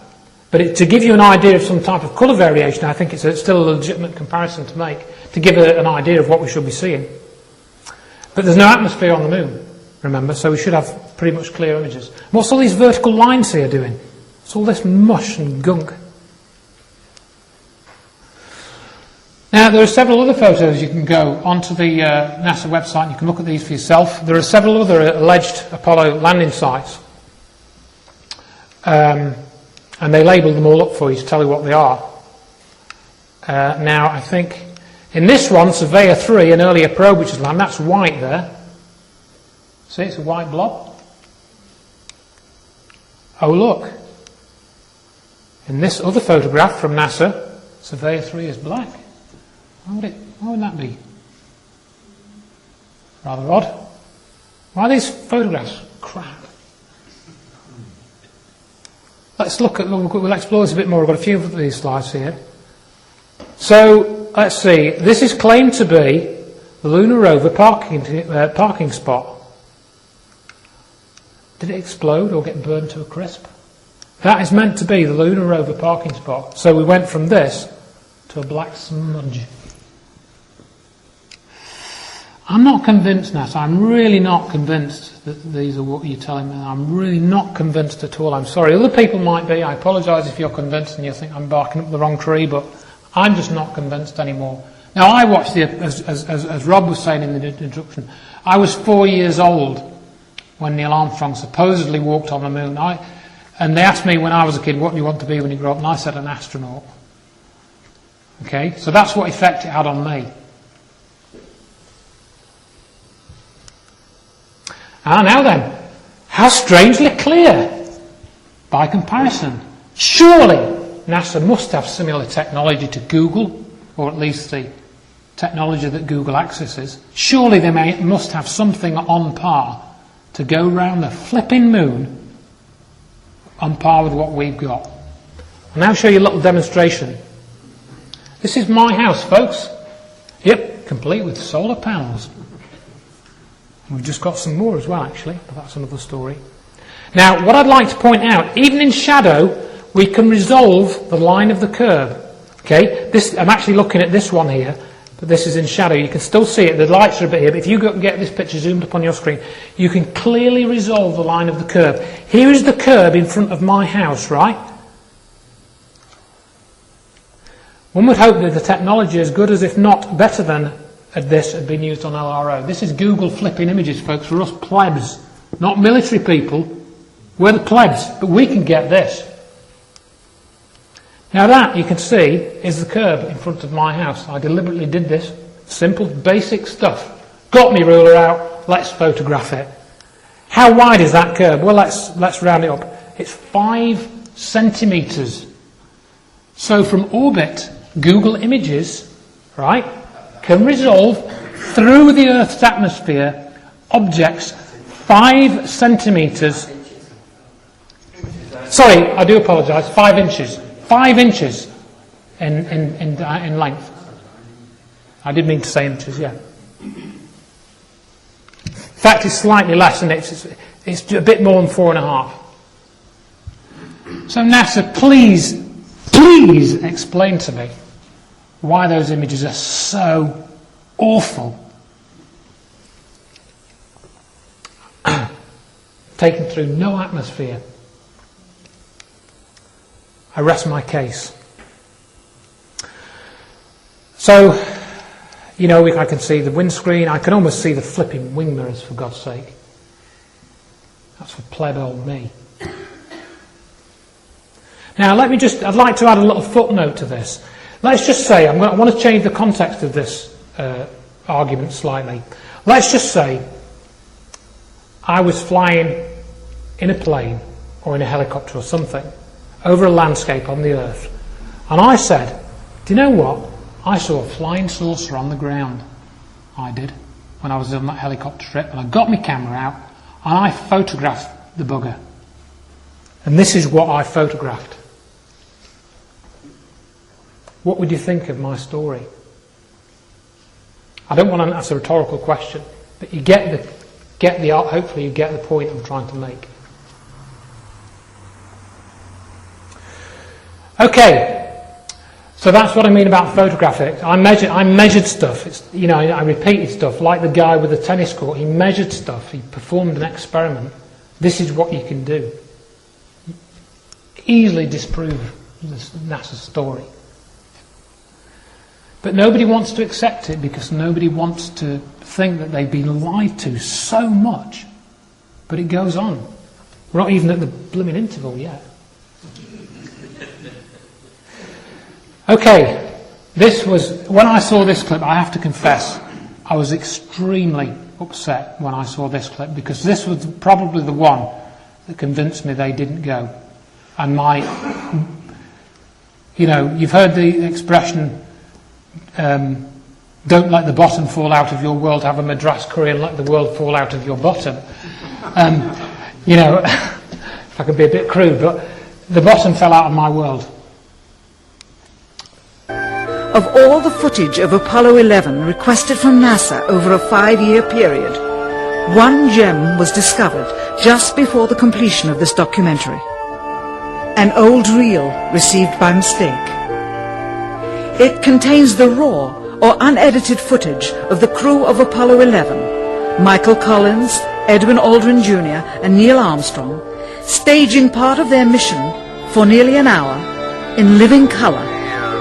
But to give you an idea of some type of colour variation, I think it's still a legitimate comparison to make, to give an idea of what we should be seeing. But there's no atmosphere on the moon, remember, so we should have pretty much clear images. What's all these vertical lines here doing? What's all this mush and gunk? Now, there are several other photos you can go onto the NASA website and you can look at these for yourself. There are several other alleged Apollo landing sites. And they label them all up for you to tell you what they are. Now, I think in this one, Surveyor 3, an earlier probe which has landed, that's white there. See, it's a white blob. Oh, look. In this other photograph from NASA, Surveyor 3 is black. Why would that be? Rather odd. Why are these photographs crap? We'll explore this a bit more. I've got a few of these slides here. So, let's see. This is claimed to be the lunar rover parking spot. Did it explode or get burned to a crisp? That is meant to be the lunar rover parking spot. So we went from this to a black smudge. I'm not convinced, Nat. I'm really not convinced that these are what you're telling me. I'm really not convinced at all. I'm sorry. Other people might be. I apologise if you're convinced and you think I'm barking up the wrong tree, but I'm just not convinced anymore. Now, I watched as Rob was saying in the introduction, I was 4 years old when Neil Armstrong supposedly walked on the moon. And they asked me when I was a kid, what do you want to be when you grow up? And I said an astronaut. Okay, so that's what effect it had on me. Now then, how strangely clear by comparison. Surely NASA must have similar technology to Google, or at least the technology that Google accesses. Surely they must have something on par to go round the flipping moon on par with what we've got. I'll now show you a little demonstration. This is my house, folks. Yep, complete with solar panels. We've just got some more as well, actually, but that's another story. Now, what I'd like to point out, even in shadow, we can resolve the line of the curve. Okay, I'm actually looking at this one here, but this is in shadow. You can still see it. The lights are a bit here, but if you get this picture zoomed up on your screen, you can clearly resolve the line of the curve. Here is the curb in front of my house, right? One would hope that the technology is good as, if not better than, this had been used on LRO. This is Google flipping images, folks, for us plebs, not military people. We're the plebs, but we can get this. Now that, you can see, is the curb in front of my house. I deliberately did this. Simple, basic stuff. Got my ruler out, let's photograph it. How wide is that curb? Well, let's round it up. It's 5 centimetres. So from orbit, Google Images, right, can resolve through the Earth's atmosphere objects 5 centimetres. Sorry, I do apologise. 5 inches. 5 inches in length. I did mean to say inches, yeah. In fact, it's slightly less, and it's a bit more than 4.5. So NASA, please explain to me why those images are so awful taken through no atmosphere. I rest my case. So, you know, I can see the windscreen. I can almost see the flipping wing mirrors, for God's sake. That's for pleb old me. Now, I'd like to add a little footnote to this. Let's just say, I want to change the context of this argument slightly. Let's just say I was flying in a plane or in a helicopter or something over a landscape on the Earth, and I said, do you know what? I saw a flying saucer on the ground. I did, when I was on that helicopter trip, and I got my camera out and I photographed the bugger. And this is what I photographed. What would you think of my story? I don't want to ask a rhetorical question, but you hopefully you get the point I'm trying to make. Okay, so that's what I mean about photographic. I measured stuff. I repeated stuff, like the guy with the tennis court. He measured stuff. He performed an experiment. This is what you can do. Easily disprove NASA's story. But nobody wants to accept it because nobody wants to think that they've been lied to so much. But it goes on. We're not even at the blooming interval yet. Okay, when I saw this clip, I have to confess, I was extremely upset when I saw this clip, because this was probably the one that convinced me they didn't go. And you've heard the expression, don't let the bottom fall out of your world, have a Madras curry and let the world fall out of your bottom. If I could be a bit crude, but the bottom fell out of my world. Of all the footage of Apollo 11 requested from NASA over a 5-year period, one gem was discovered just before the completion of this documentary. An old reel received by mistake. It contains the raw or unedited footage of the crew of Apollo 11, Michael Collins, Edwin Aldrin Jr. and Neil Armstrong, staging part of their mission for nearly an hour in living color,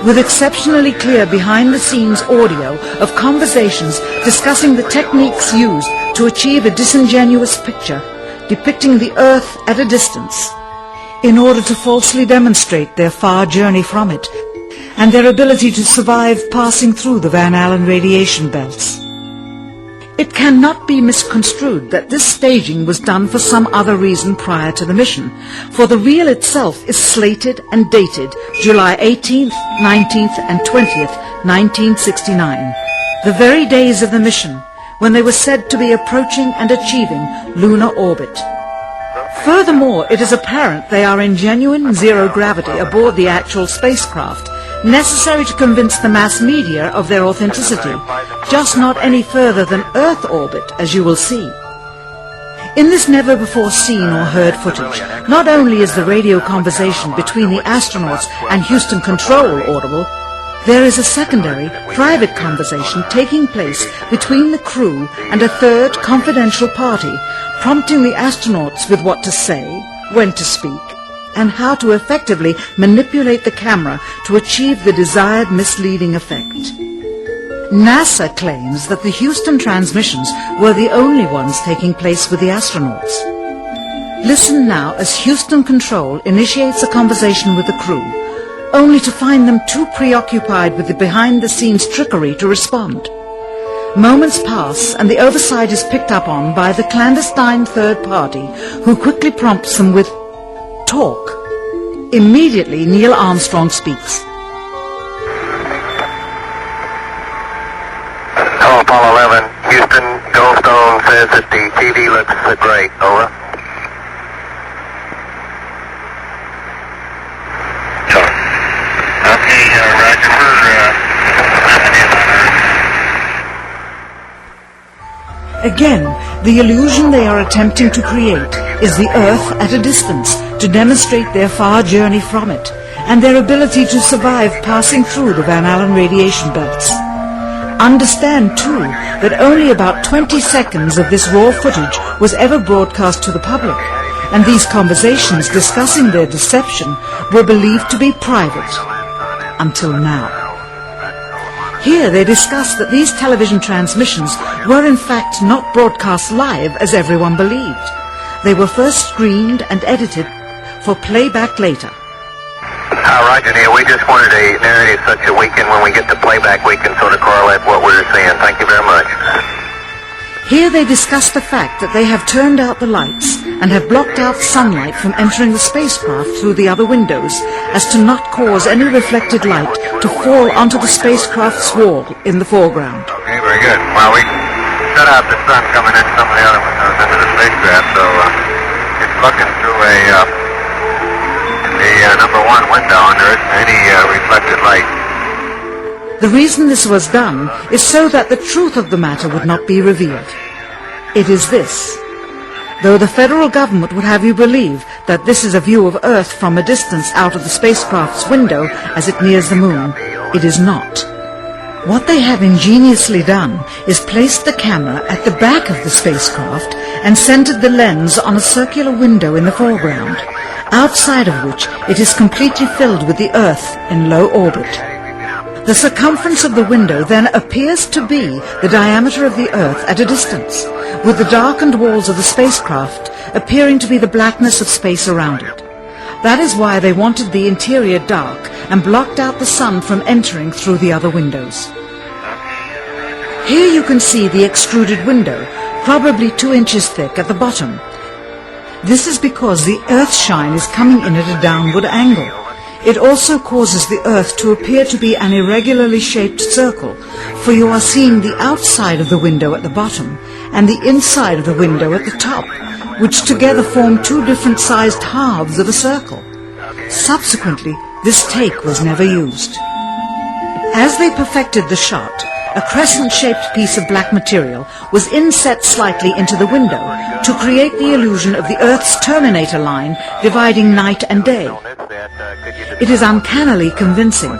with exceptionally clear behind-the-scenes audio of conversations discussing the techniques used to achieve a disingenuous picture depicting the Earth at a distance in order to falsely demonstrate their far journey from it and their ability to survive passing through the Van Allen radiation belts. It cannot be misconstrued that this staging was done for some other reason prior to the mission, for the reel itself is slated and dated July 18th, 19th and 20th, 1969, the very days of the mission when they were said to be approaching and achieving lunar orbit. Furthermore, it is apparent they are in genuine zero gravity aboard the actual spacecraft, necessary to convince the mass media of their authenticity, just not any further than Earth orbit, as you will see. In this never-before-seen or heard footage, not only is the radio conversation between the astronauts and Houston Control audible, there is a secondary, private conversation taking place between the crew and a third confidential party, prompting the astronauts with what to say, when to speak, and how to effectively manipulate the camera to achieve the desired misleading effect. NASA claims that the Houston transmissions were the only ones taking place with the astronauts. Listen now as Houston Control initiates a conversation with the crew, only to find them too preoccupied with the behind-the-scenes trickery to respond. Moments pass and the oversight is picked up on by the clandestine third party, who quickly prompts them with talk. Immediately, Neil Armstrong speaks. Hello, Apollo 11. Houston, Goldstone says that the TV looks great. Over. Okay, Roger for Again, the illusion they are attempting to create is the Earth at a distance to demonstrate their far journey from it and their ability to survive passing through the Van Allen radiation belts. Understand, too, that only about 20 seconds of this raw footage was ever broadcast to the public, and these conversations discussing their deception were believed to be private, until now. Here they discuss that these television transmissions were in fact not broadcast live as everyone believed. They were first screened and edited for playback later. Roger, dear. We just wanted a narrative such that we can, when we get the playback, we can sort of correlate what we're seeing. Thank you very much. Here they discuss the fact that they have turned out the lights and have blocked out sunlight from entering the spacecraft through the other windows as to not cause any reflected light to fall onto the spacecraft's wall in the foreground. Okay, very good. Well, we shut out the sun coming in some of the other windows into the spacecraft, so it's looking through the number one window, and there isn't any reflected light. The reason this was done is so that the truth of the matter would not be revealed. It is this. Though the federal government would have you believe that this is a view of Earth from a distance out of the spacecraft's window as it nears the moon, it is not. What they have ingeniously done is placed the camera at the back of the spacecraft and centered the lens on a circular window in the foreground, outside of which it is completely filled with the Earth in low orbit. The circumference of the window then appears to be the diameter of the Earth at a distance, with the darkened walls of the spacecraft appearing to be the blackness of space around it. That is why they wanted the interior dark and blocked out the sun from entering through the other windows. Here you can see the extruded window, probably 2 inches thick at the bottom. This is because the Earth's shine is coming in at a downward angle. It also causes the Earth to appear to be an irregularly shaped circle, for you are seeing the outside of the window at the bottom and the inside of the window at the top, which together form 2 different sized halves of a circle. Subsequently, this take was never used. As they perfected the shot, a crescent-shaped piece of black material was inset slightly into the window to create the illusion of the Earth's terminator line dividing night and day. It is uncannily convincing.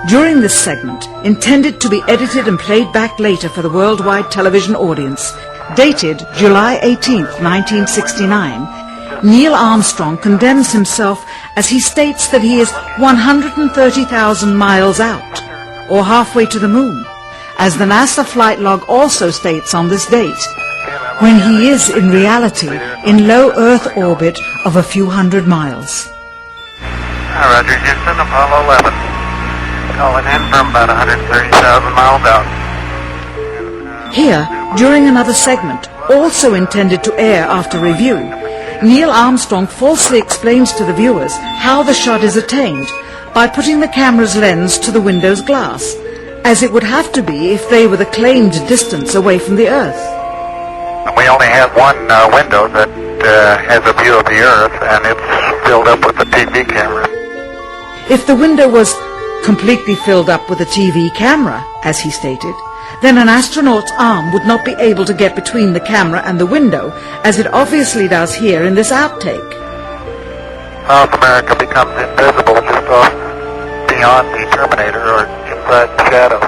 During this segment, intended to be edited and played back later for the worldwide television audience, dated July 18, 1969, Neil Armstrong condemns himself as he states that he is 130,000 miles out, or halfway to the moon, as the NASA flight log also states on this date, when he is in reality in low Earth orbit of a few hundred miles. Roger, Houston, Apollo 11. Calling in from about 130,000 miles out. Here, during another segment, also intended to air after review, Neil Armstrong falsely explains to the viewers how the shot is attained by putting the camera's lens to the window's glass, as it would have to be if they were the claimed distance away from the Earth. We only have one window that has a view of the Earth, and it's filled up with the TV camera. If the window was completely filled up with a TV camera, as he stated, then an astronaut's arm would not be able to get between the camera and the window, as it obviously does here in this outtake. South America becomes invisible just off beyond the Terminator or inside the shadow.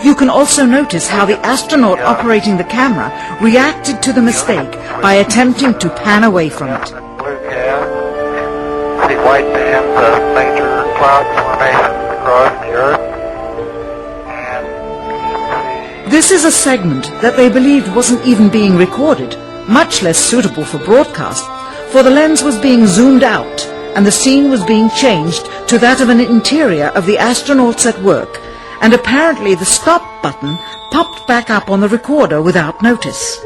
You can also notice how the astronaut operating the camera reacted to the mistake by attempting to pan away from it. Blue gas. See white bands of major cloud formations across the Earth. This is a segment that they believed wasn't even being recorded, much less suitable for broadcast, for the lens was being zoomed out and the scene was being changed to that of an interior of the astronauts at work, and apparently the stop button popped back up on the recorder without notice.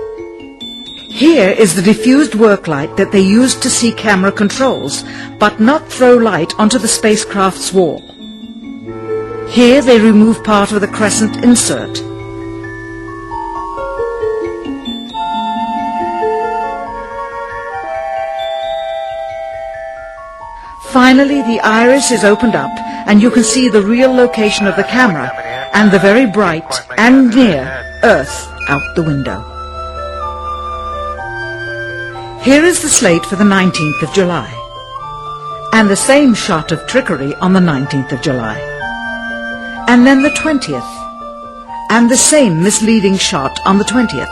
Here is the diffused work light that they used to see camera controls, but not throw light onto the spacecraft's wall. Here they remove part of the crescent insert. Finally, the iris is opened up and you can see the real location of the camera and the very bright and near Earth out the window. Here is the slate for the 19th of July, and the same shot of trickery on the 19th of July. and then the 20th, and the same misleading shot on the 20th.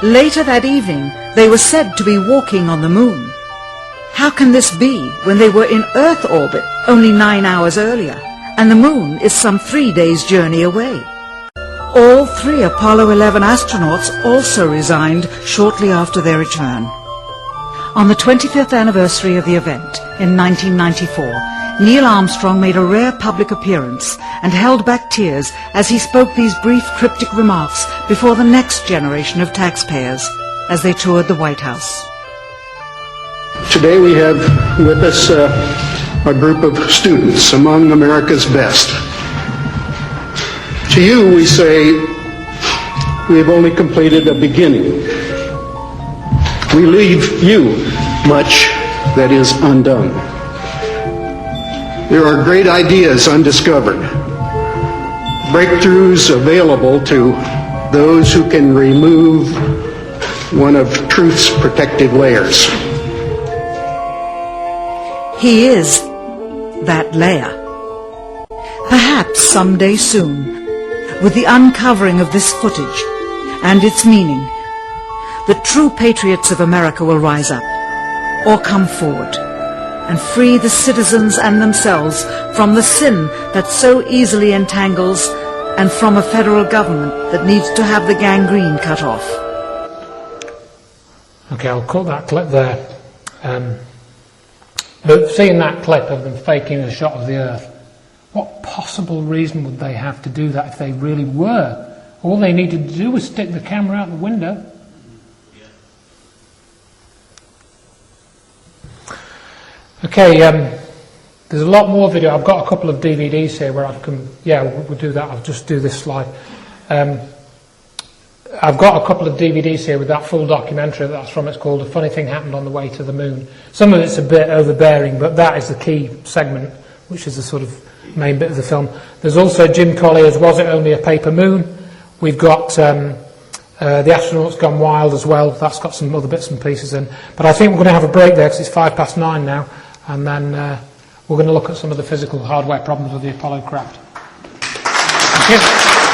Later that evening, they were said to be walking on the moon. How can this be when they were in Earth orbit only 9 hours earlier, and the moon is some 3 days' journey away? All 3 Apollo 11 astronauts also resigned shortly after their return. On the 25th anniversary of the event in 1994, Neil Armstrong made a rare public appearance and held back tears as he spoke these brief cryptic remarks before the next generation of taxpayers as they toured the White House. Today we have with us a group of students among America's best. To you we say, we have only completed a beginning. We leave you much that is undone. There are great ideas undiscovered, breakthroughs available to those who can remove one of truth's protective layers. He is that layer. Perhaps someday soon, with the uncovering of this footage and its meaning, the true patriots of America will rise up, or come forward, and free the citizens and themselves from the sin that so easily entangles, and from a federal government that needs to have the gangrene cut off. Okay, I'll cut that clip there. But seeing that clip of them faking a shot of the Earth, what possible reason would they have to do that if they really were? All they needed to do was stick the camera out the window. Okay, there's a lot more video. I've got a couple of DVDs here where I can, we'll do that. I'll just do this slide. I've got a couple of DVDs here with that full documentary that's from. It's called A Funny Thing Happened on the Way to the Moon. Some of it's a bit overbearing, but that is the key segment, which is the sort of main bit of the film. There's also Jim Collier's Was It Only a Paper Moon? We've got The Astronauts Gone Wild as well. That's got some other bits and pieces in. But I think we're going to have a break there because it's 9:05 now, and then we're going to look at some of the physical hardware problems with the Apollo craft. Thank you.